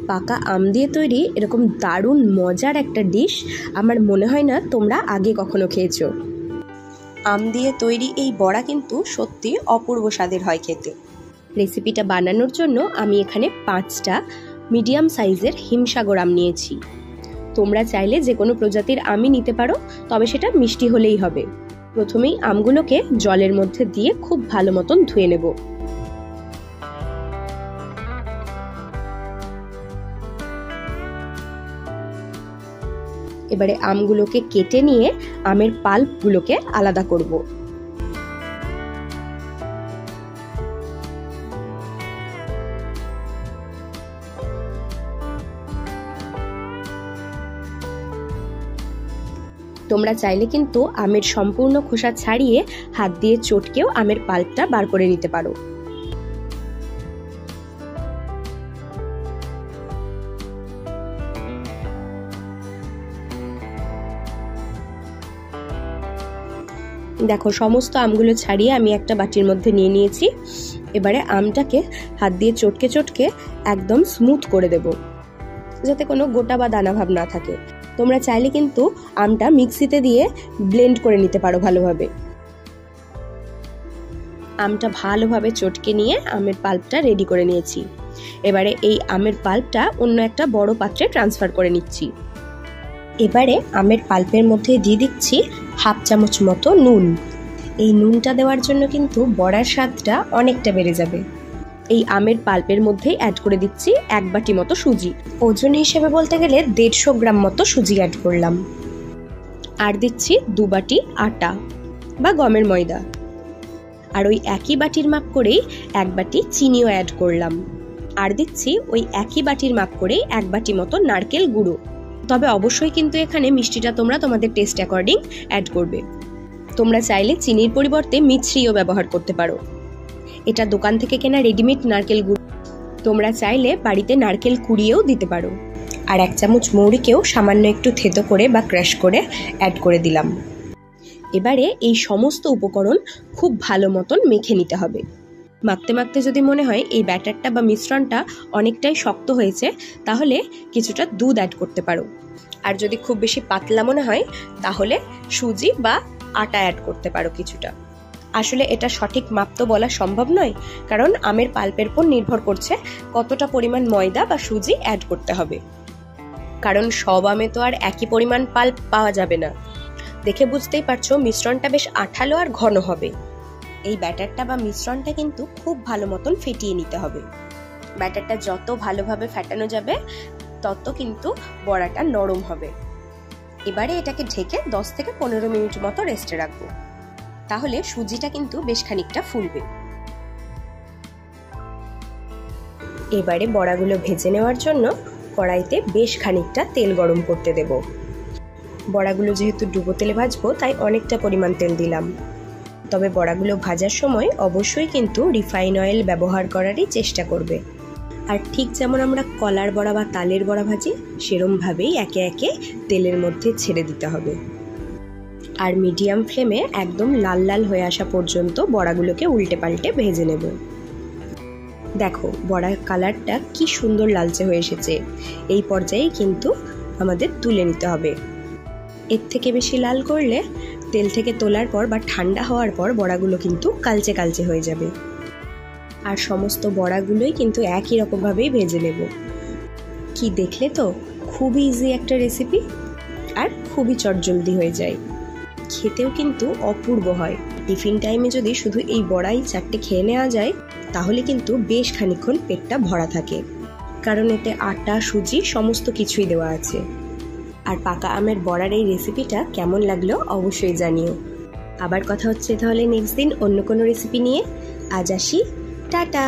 পাকা আম দিয়ে তৈরি এরকম দারুণ মজার একটা ডিশ আমার মনে হয় না তোমরা আগে কখনো খেয়েছো। আম দিয়ে তৈরি এই বড়া কিন্তু সত্যি অপূর্ব স্বাদের হয় খেতে। রেসিপিটা বানানোর জন্য আমি এখানে 5টা মিডিয়াম সাইজের হিমসাগর আম নিয়েছি। তোমরা চাইলে যে কোনো প্রজাতির আমই নিতে পারো, তবে সেটা মিষ্টি হলেই হবে। প্রথমেই আমগুলোকে জলের মধ্যে দিয়ে খুব ভালো মতন ধুয়ে নেব। এবারে আমগুলোকে কেটে নিয়ে আমের পাল্পগুলোকে আলাদা করব। তোমরা চাইলে কিন্তু আমের সম্পূর্ণ খোসা ছাড়িয়ে হাত দিয়ে চটকেও আমের পাল্পটা বার করে নিতে পারো। দেখো সমস্ত আমগুলো ছাড়িয়ে আমি একটা বাটির মধ্যে নিয়ে নিয়েছি। এবারে আমটাকে হাত দিয়ে চটকে চটকে একদম স্মুথ করে দেব, যাতে কোনো গোটা বা দানা ভাব না থাকে। তোমরা চাইলে কিন্তু আমটা মিক্সিতে দিয়ে ব্লেন্ড করে নিতে পারো ভালোভাবে। আমটা ভালোভাবে চটকে নিয়ে আমের পাল্পটা রেডি করে নিয়েছি। এবারে এই আমের পাল্পটা অন্য একটা বড় পাত্রে ট্রান্সফার করে নিচ্ছি। এবারে আমের পাল্পের মধ্যে দিয়ে দিচ্ছি 1/2 চামচ মতো নুন। এই নুনটা দেওয়ার জন্য কিন্তু বড়ার স্বাদটা অনেকটা বেড়ে যাবে। এই আমের পাল্পের মধ্যেই অ্যাড করে দিচ্ছি 1 বাটি মতো সুজি। ওজন হিসেবে বলতে গেলে 150 গ্রাম মতো সুজি অ্যাড করলাম। আর দিচ্ছি 2 বাটি আটা বা গমের ময়দা। আর ওই একই বাটির মাপ করেই 1 বাটি চিনিও অ্যাড করলাম। আর দিচ্ছি ওই একই বাটির মাপ করেই 1 বাটি মতো নারকেল গুঁড়ো। তবে অবশ্যই কিন্তু এখানে মিষ্টিটা তোমরা তোমাদের টেস্ট অ্যাকর্ডিং অ্যাড করবে। তোমরা চাইলে চিনির পরিবর্তে মিছরিও ব্যবহার করতে পারো। এটা দোকান থেকে কেনা রেডিমেড নারকেল গুঁড়ো। তোমরা চাইলে বাড়িতে নারকেল কুড়িয়েও দিতে পারো। আর 1 চামচ মৌরিকেও সামান্য একটু থেতো করে বা ক্রাশ করে অ্যাড করে দিলাম। এবারে এই সমস্ত উপকরণ খুব ভালো মতন মেখে নিতে হবে। মাখতে মাখতে যদি মনে হয় এই ব্যাটারটা বা মিশ্রণটা অনেকটাই শক্ত হয়েছে, তাহলে কিছুটা দুধ অ্যাড করতে পারো। আর যদি খুব বেশি পাতলা মনে হয় তাহলে সুজি বা আটা অ্যাড করতে পারো কিছুটা। আসলে এটা সঠিক মাপ তো বলা সম্ভব নয়, কারণ আমের পাল্পের উপর নির্ভর করছে কতটা পরিমাণ ময়দা বা সুজি অ্যাড করতে হবে। কারণ সব আমে তো আর একই পরিমাণ পাল্প পাওয়া যাবে না। দেখে বুঝতেই পারছো মিশ্রণটা বেশ আঠালো আর ঘন হবে। এই ব্যাটারটা বা মিশ্রণটা কিন্তু খুব ভালো মতন ফেটিয়ে নিতে হবে। ব্যাটারটা যত ভালোভাবে ফেটানো যাবে তত কিন্তু বড়াটা নরম হবে। এবারে এটাকে ঢেকে 10 থেকে 15 মিনিট মতো রেস্টে রাখবো। তাহলে সুজিটা কিন্তু বেশ খানিকটা ফুলবে। এবারে বড়াগুলো ভেজে নেওয়ার জন্য কড়াইতে বেশ খানিকটা তেল গরম করতে দেব। বড়াগুলো যেহেতু ডুবো তেলে ভাজবো তাই অনেকটা পরিমাণ তেল দিলাম। তবে বড়াগুলো ভাজার সময় অবশ্যই কিন্তু রিফাইন অয়েল ব্যবহার করারই চেষ্টা করবে। আর ঠিক যেমন আমরা কলার বড়া বা তালের বড়া ভাজি, সেরমভাবেই একে একে তেলের মধ্যে ছেড়ে দিতে হবে। আর মিডিয়াম ফ্লেমে একদম লাল লাল হয়ে আসা পর্যন্ত বড়াগুলোকে উল্টে পাল্টে ভেজে নেব। দেখো বড়ার কালারটা কি সুন্দর লালচে হয়ে এসেছে। এই পর্যায়ে কিন্তু আমাদের তুলে নিতে হবে। এর থেকে বেশি লাল করলে তেল থেকে তোলার পর বা ঠান্ডা হওয়ার পর বড়াগুলো কিন্তু কালচে কালচে হয়ে যাবে। আর সমস্ত বড়াগুলোই কিন্তু একই রকমভাবেই ভেজে নেব। কি দেখলে তো, খুবই ইজি একটা রেসিপি আর খুবই চটজলদি হয়ে যায়। খেতেও কিন্তু অপূর্ব হয়। টিফিন টাইমে যদি শুধু এই বড়াই 4টে খেয়ে নেওয়া যায় তাহলে কিন্তু বেশ খানিকক্ষণ পেটটা ভরা থাকে, কারণ এতে আটা সুজি সমস্ত কিছুই দেওয়া আছে। আর পাকা আমের বড়ার এই রেসিপিটা কেমন লাগলো অবশ্যই জানিও। আবার কথা হচ্ছে তাহলে নেক্সট দিন অন্য কোনো রেসিপি নিয়ে। আজ আসি, টাটা।